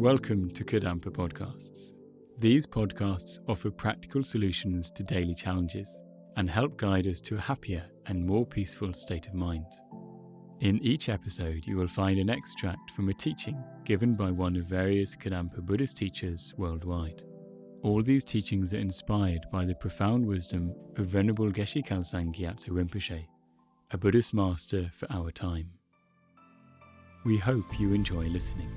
Welcome to Kadampa podcasts. These podcasts offer practical solutions to daily challenges and help guide us to a happier and more peaceful state of mind. In each episode, you will find an extract from a teaching given by one of various Kadampa Buddhist teachers worldwide. All these teachings are inspired by the profound wisdom of Venerable Geshe Kelsang Gyatso Rinpoche, a Buddhist master for our time. We hope you enjoy listening.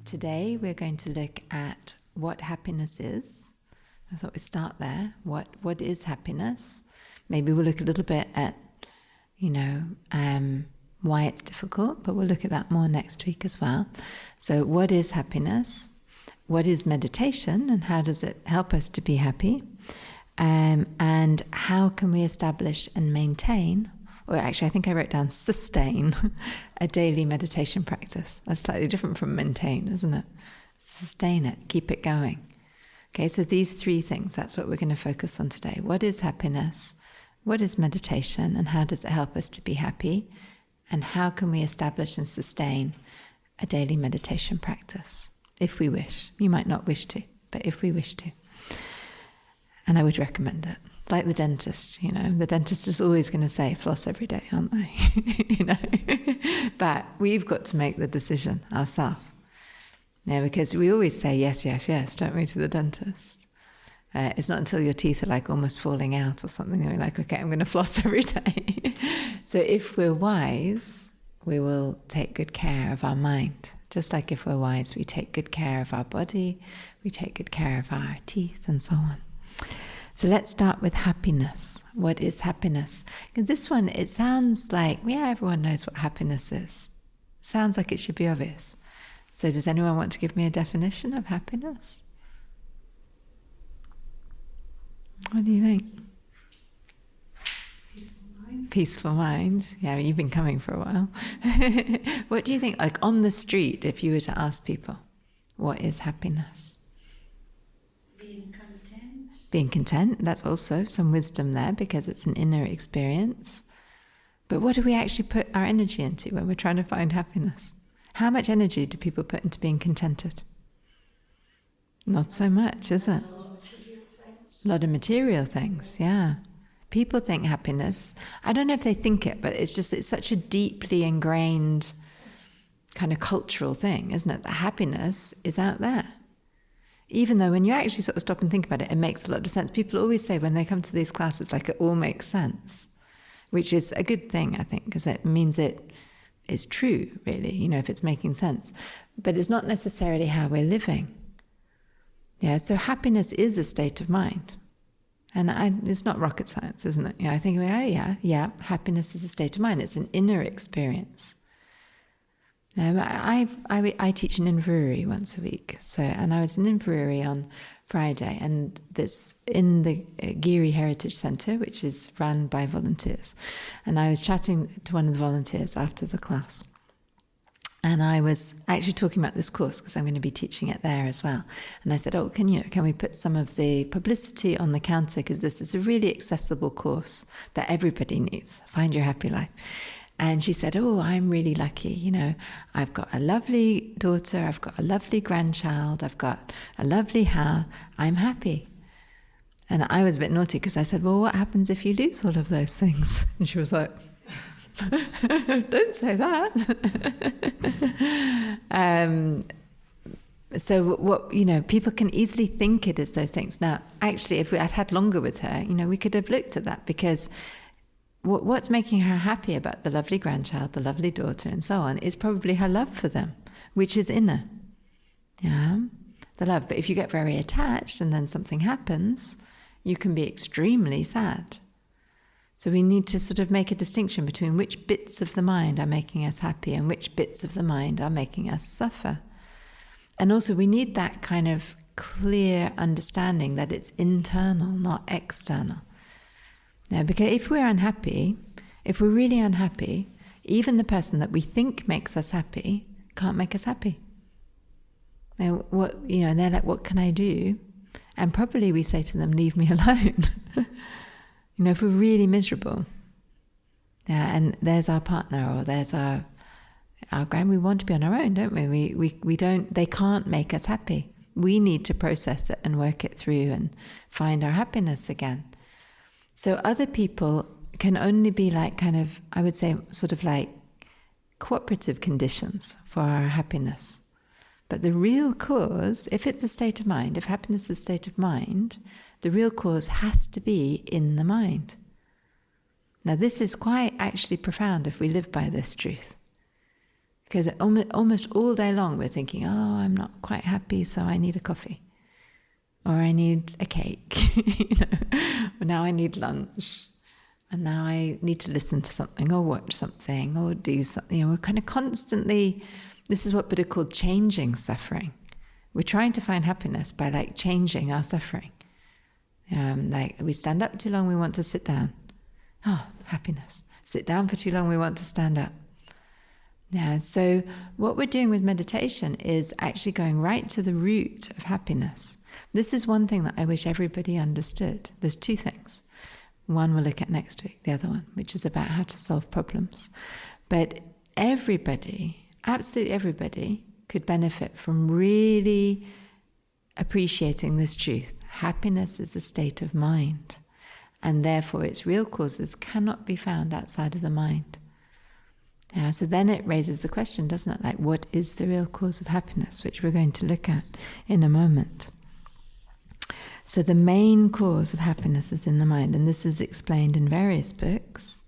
Today we're going to look at what happiness is. I thought we start there. What is happiness? Maybe we'll look a little bit at, why it's difficult, but we'll look at that more next week as well. So what is happiness? What is meditation and how does it help us to be happy? And how can we establish and maintain, or actually I think I wrote down sustain, a daily meditation practice. That's slightly different from maintain, isn't it? Sustain it, keep it going. Okay, so these three things, that's what we're going to focus on today. What is happiness? What is meditation? And how does it help us to be happy? And how can we establish and sustain a daily meditation practice? If we wish. You might not wish to, but if we wish to. And I would recommend it. Like the dentist, the dentist is always going to say floss every day, aren't they? But we've got to make the decision ourselves. Yeah, because we always say yes, yes, yes, don't we, to the dentist. It's not until your teeth are like almost falling out or something that we're like, okay, I'm going to floss every day. So if we're wise, we will take good care of our mind. Just like if we're wise, we take good care of our body, we take good care of our teeth and so on. So let's start with happiness. What is happiness? This one, it sounds like, everyone knows what happiness is. Sounds like it should be obvious. So does anyone want to give me a definition of happiness? What do you think? Peaceful mind. Yeah, you've been coming for a while. What do you think, like on the street, if you were to ask people, what is happiness? Being content, that's also some wisdom there because it's an inner experience. But what do we actually put our energy into when we're trying to find happiness? How much energy do people put into being contented? Not so much, is it? A lot of material things, yeah. People think happiness, I don't know if they think it, but it's such a deeply ingrained kind of cultural thing, isn't it? That happiness is out there. Even though when you actually sort of stop and think about it, it makes a lot of sense. People always say when they come to these classes, like it all makes sense, which is a good thing, I think, because it means it is true, really, if it's making sense. But it's not necessarily how we're living. Yeah, so happiness is a state of mind. And it's not rocket science, isn't it? I think, happiness is a state of mind. It's an inner experience. Now, I teach in Inverurie once a week. And I was in Inverurie on Friday, and this in the Giri Heritage Centre, which is run by volunteers. And I was chatting to one of the volunteers after the class. And I was actually talking about this course because I'm going to be teaching it there as well. And I said, can we put some of the publicity on the counter, because this is a really accessible course that everybody needs. Find your happy life. And she said, I'm really lucky. I've got a lovely daughter, I've got a lovely grandchild, I've got a lovely house, I'm happy. And I was a bit naughty because I said, well, what happens if you lose all of those things? And she was like, don't say that. So what, people can easily think it is those things. Now, actually, if we had longer with her, we could have looked at that, because what's making her happy about the lovely grandchild, the lovely daughter, and so on, is probably her love for them, which is inner. Yeah, the love. But if you get very attached and then something happens, you can be extremely sad. So we need to sort of make a distinction between which bits of the mind are making us happy and which bits of the mind are making us suffer. And also we need that kind of clear understanding that it's internal, not external. Now, because if we're unhappy, if we're really unhappy, even the person that we think makes us happy can't make us happy. Now, and they're like, what can I do? And probably we say to them, leave me alone. If we're really miserable, yeah, and there's our partner or there's our We want to be on our own, don't we? We don't, they can't make us happy. We need to process it and work it through and find our happiness again. So other people can only be like kind of, I would say, sort of like cooperative conditions for our happiness. But the real cause, if it's a state of mind, if happiness is a state of mind, the real cause has to be in the mind. Now this is quite actually profound if we live by this truth. Because almost all day long we're thinking, oh, I'm not quite happy, so I need a coffee. Or I need a cake. Or now I need lunch. And now I need to listen to something or watch something or do something. We're kind of constantly, this is what Buddha called changing suffering. We're trying to find happiness by like changing our suffering. Like we stand up too long, we want to sit down. Oh, happiness. Sit down for too long, we want to stand up. Yeah, so what we're doing with meditation is actually going right to the root of happiness. This is one thing that I wish everybody understood. There's two things. One we'll look at next week, the other one, which is about how to solve problems. But everybody, absolutely everybody, could benefit from really appreciating this truth. Happiness is a state of mind, and therefore its real causes cannot be found outside of the mind. Yeah, so then it raises the question, doesn't it? Like, what is the real cause of happiness, which we're going to look at in a moment. So the main cause of happiness is in the mind, and this is explained in various books.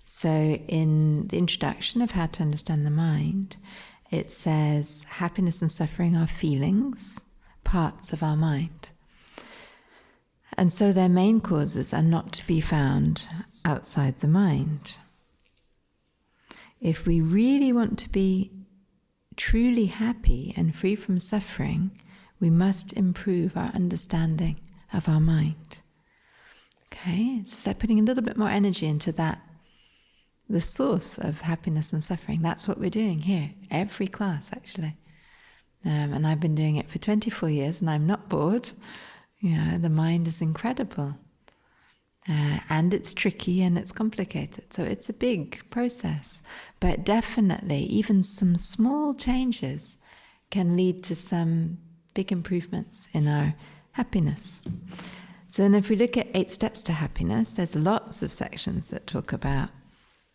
So in the introduction of How to Understand the Mind, it says happiness and suffering are feelings, parts of our mind. And so their main causes are not to be found outside the mind. If we really want to be truly happy and free from suffering, we must improve our understanding of our mind. Okay, so start putting a little bit more energy into that, the source of happiness and suffering. That's what we're doing here, every class actually. And I've been doing it for 24 years and I'm not bored. The mind is incredible. And it's tricky and it's complicated. So it's a big process. But definitely, even some small changes can lead to some big improvements in our happiness. So then if we look at 8 steps to happiness, there's lots of sections that talk about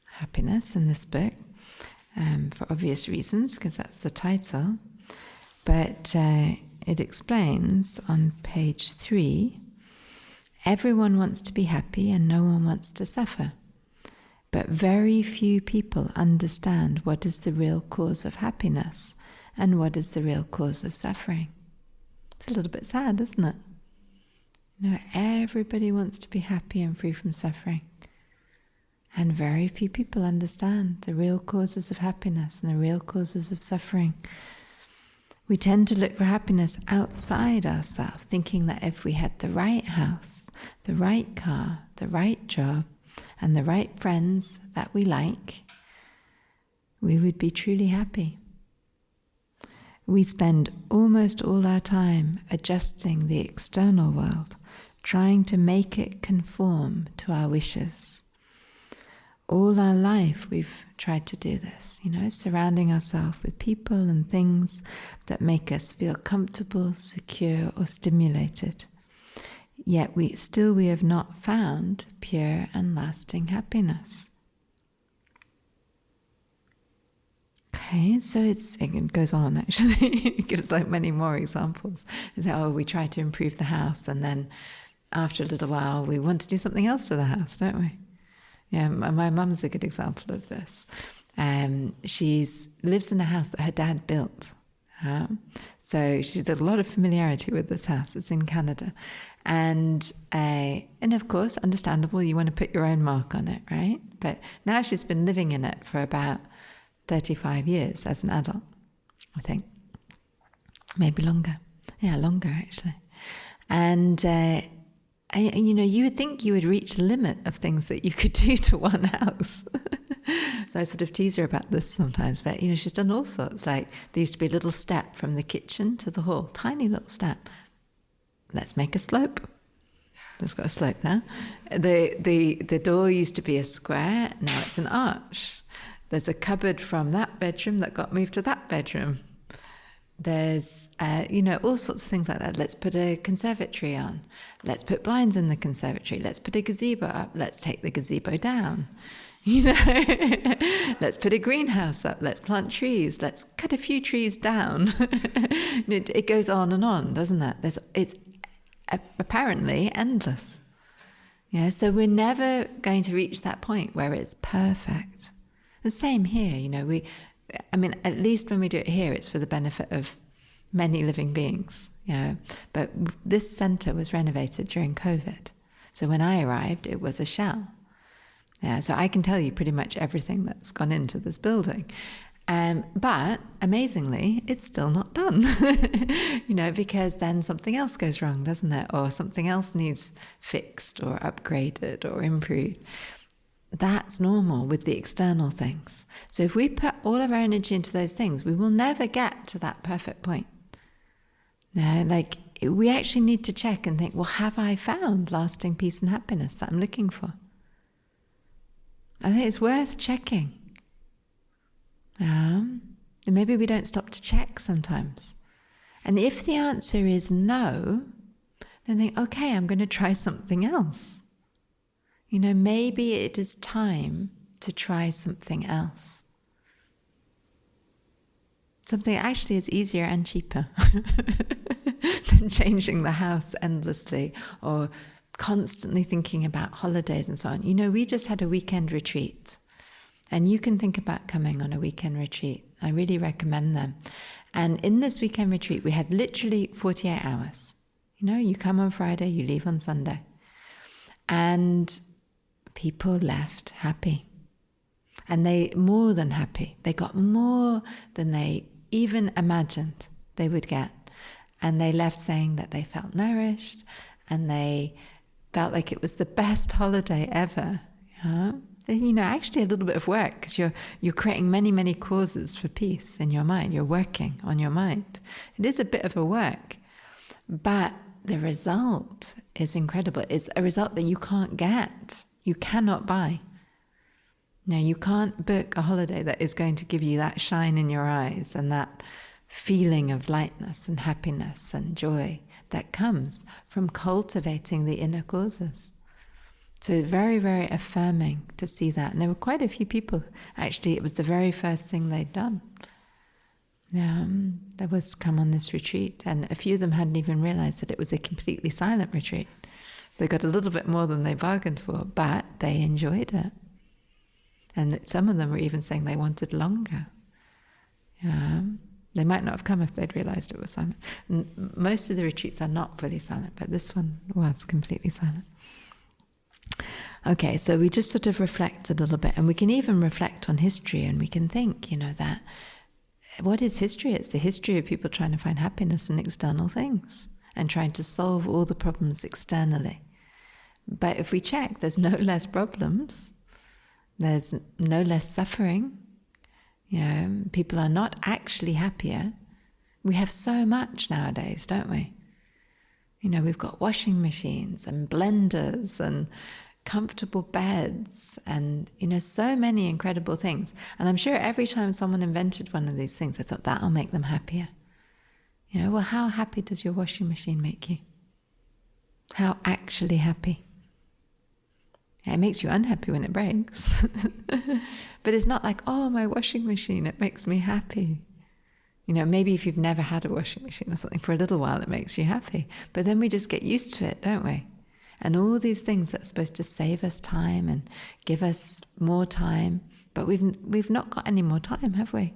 happiness in this book, for obvious reasons, because that's the title. But it explains on page 3, everyone wants to be happy and no one wants to suffer. But very few people understand what is the real cause of happiness and what is the real cause of suffering. It's a little bit sad, isn't it? Everybody wants to be happy and free from suffering. And very few people understand the real causes of happiness and the real causes of suffering. We tend to look for happiness outside ourselves, thinking that if we had the right house, the right car, the right job, and the right friends that we like, we would be truly happy. We spend almost all our time adjusting the external world, trying to make it conform to our wishes. All our life we've tried to do this, surrounding ourselves with people and things that make us feel comfortable, secure, or stimulated. Yet we have not found pure and lasting happiness. Okay, so it goes on actually. It gives like many more examples. It's like, we try to improve the house, and then after a little while we want to do something else to the house, don't we? Yeah, my mum's a good example of this. She lives in a house that her dad built. So she's got a lot of familiarity with this house. It's in Canada. And of course, understandable, you want to put your own mark on it, right? But now she's been living in it for about 35 years as an adult, I think. Maybe longer. Yeah, longer actually. And you would think you would reach the limit of things that you could do to one house. So I sort of tease her about this sometimes, but she's done all sorts. Like there used to be a little step from the kitchen to the hall, tiny little step. Let's make a slope. It's got a slope now. The door used to be a square, now it's an arch. There's a cupboard from that bedroom that got moved to that bedroom. There's, all sorts of things like that. Let's put a conservatory on. Let's put blinds in the conservatory. Let's put a gazebo up. Let's take the gazebo down. Let's put a greenhouse up. Let's plant trees. Let's cut a few trees down. It goes on, doesn't it? It's apparently endless. So we're never going to reach that point where it's perfect. The same here, at least when we do it here, it's for the benefit of many living beings, But this centre was renovated during COVID. So when I arrived, it was a shell. So I can tell you pretty much everything that's gone into this building. But amazingly, it's still not done, because then something else goes wrong, doesn't it? Or something else needs fixed or upgraded or improved. That's normal with the external things. So if we put all of our energy into those things, we will never get to that perfect point. We actually need to check and think, well, have I found lasting peace and happiness that I'm looking for? I think it's worth checking. And maybe we don't stop to check sometimes. And if the answer is no, then think, okay, I'm going to try something else. Maybe it is time to try something else. Something that actually is easier and cheaper than changing the house endlessly or constantly thinking about holidays and so on. We just had a weekend retreat, and you can think about coming on a weekend retreat. I really recommend them. And in this weekend retreat, we had literally 48 hours. You come on Friday, you leave on Sunday. And people left happy. And they more than happy. They got more than they even imagined they would get. And they left saying that they felt nourished and they felt like it was the best holiday ever. Actually a little bit of work, because you're creating many, many causes for peace in your mind. You're working on your mind. It is a bit of a work, but the result is incredible. It's a result that you can't get. You cannot buy. Now, you can't book a holiday that is going to give you that shine in your eyes and that feeling of lightness and happiness and joy that comes from cultivating the inner causes. So very, very affirming to see that. And there were quite a few people, actually, it was the very first thing they'd done. That was come on this retreat. And a few of them hadn't even realized that it was a completely silent retreat. They got a little bit more than they bargained for, but they enjoyed it. And some of them were even saying they wanted longer. They might not have come if they'd realized it was silent. And most of the retreats are not fully silent, but this one was completely silent. Okay, so we just sort of reflect a little bit, and we can even reflect on history, and we can think, that what is history? It's the history of people trying to find happiness in external things and trying to solve all the problems externally. But if we check, there's no less problems. There's no less suffering. People are not actually happier. We have so much nowadays, don't we? We've got washing machines and blenders and comfortable beds and, so many incredible things. And I'm sure every time someone invented one of these things, they thought that'll make them happier. Well, how happy does your washing machine make you? How actually happy? It makes you unhappy when it breaks. But it's not like, oh, my washing machine, it makes me happy. Maybe if you've never had a washing machine or something, for a little while it makes you happy. But then we just get used to it, don't we? And all these things that are supposed to save us time and give us more time, but we've not got any more time, have we?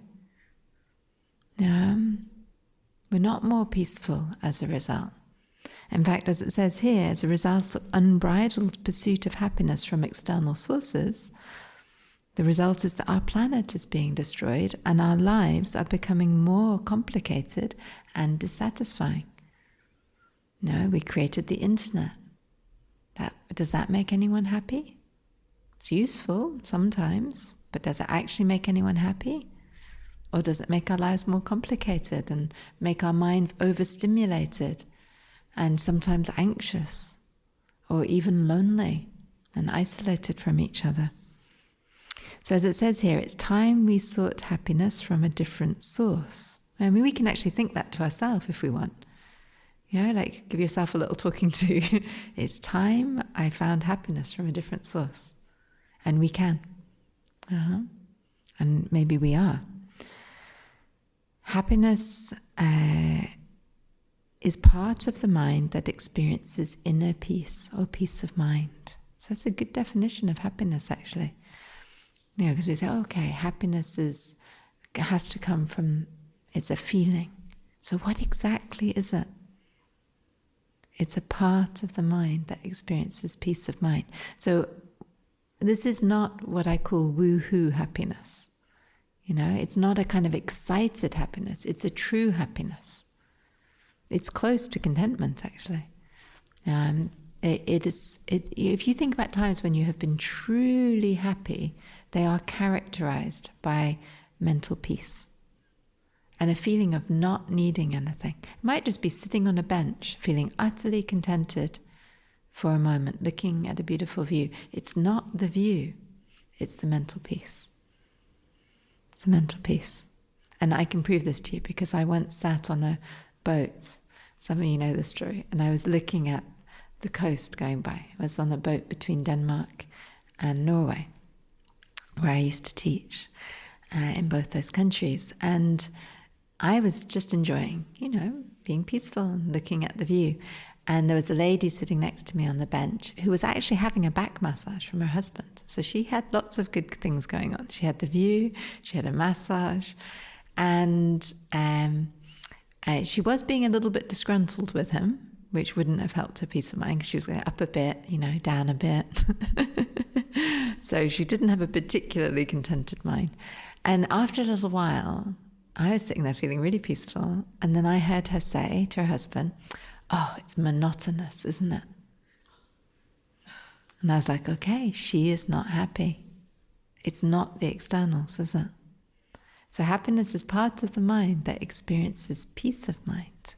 We're not more peaceful as a result. In fact, as it says here, as a result of unbridled pursuit of happiness from external sources, the result is that our planet is being destroyed and our lives are becoming more complicated and dissatisfying. We created the internet. Does that make anyone happy? It's useful sometimes, but does it actually make anyone happy? Or does it make our lives more complicated and make our minds overstimulated and sometimes anxious or even lonely and isolated from each other? So as it says here, it's time we sought happiness from a different source. I mean, we can actually think that to ourselves if we want. Like give yourself a little talking to. It's time I found happiness from a different source. And we can. And maybe we are. Happiness is part of the mind that experiences inner peace or peace of mind. So that's a good definition of happiness, actually. Because we say, okay, happiness has to come from, it's a feeling. So what exactly is it? It's a part of the mind that experiences peace of mind. So this is not what I call woo-hoo happiness. It's not a kind of excited happiness. It's a true happiness. It's close to contentment, actually. If you think about times when you have been truly happy, they are characterized by mental peace and a feeling of not needing anything. It might just be sitting on a bench, feeling utterly contented for a moment, looking at a beautiful view. It's not the view, it's the mental peace. It's the mental peace. And I can prove this to you because I once sat on a boat. Some of you know the story. And I was looking at the coast going by. I was on a boat between Denmark and Norway, where I used to teach in both those countries. And I was just enjoying, being peaceful and looking at the view. And there was a lady sitting next to me on the bench who was actually having a back massage from her husband. So she had lots of good things going on. She had the view, she had a massage, and she was being a little bit disgruntled with him, which wouldn't have helped her peace of mind because she was going up a bit, down a bit. So she didn't have a particularly contented mind. And after a little while, I was sitting there feeling really peaceful. And then I heard her say to her husband, "Oh, it's monotonous, isn't it?" And I was like, okay, she is not happy. It's not the externals, is it? So happiness is part of the mind that experiences peace of mind.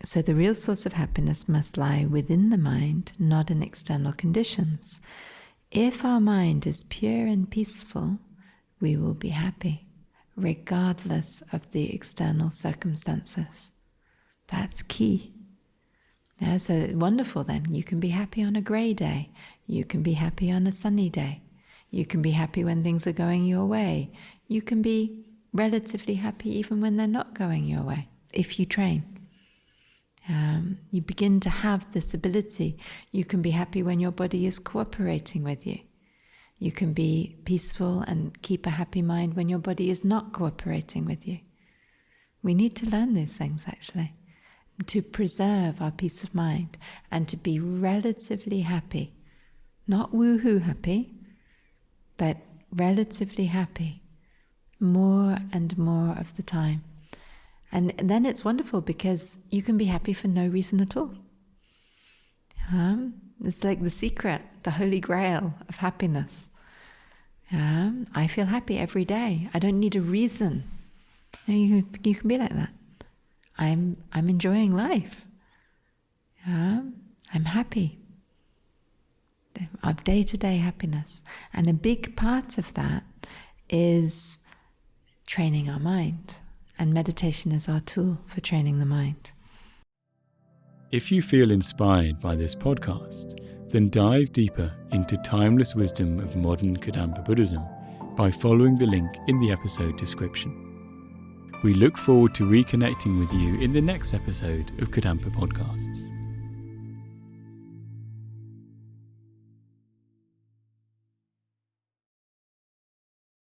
So the real source of happiness must lie within the mind, not in external conditions. If our mind is pure and peaceful, we will be happy, regardless of the external circumstances. That's key. So wonderful then. You can be happy on a grey day. You can be happy on a sunny day. You can be happy when things are going your way. You can be relatively happy even when they're not going your way, if you train. You begin to have this ability. You can be happy when your body is cooperating with you. You can be peaceful and keep a happy mind when your body is not cooperating with you. We need to learn these things, actually, to preserve our peace of mind and to be relatively happy. Not woohoo happy, but relatively happy more and more of the time. And then it's wonderful because you can be happy for no reason at all. It's like the secret, the holy grail of happiness. I feel happy every day. I don't need a reason. You can be like that. I'm enjoying life. I'm happy. Of day-to-day happiness. And a big part of that is training our mind. And meditation is our tool for training the mind. If you feel inspired by this podcast, then dive deeper into timeless wisdom of modern Kadampa Buddhism by following the link in the episode description. We look forward to reconnecting with you in the next episode of Kadampa Podcasts.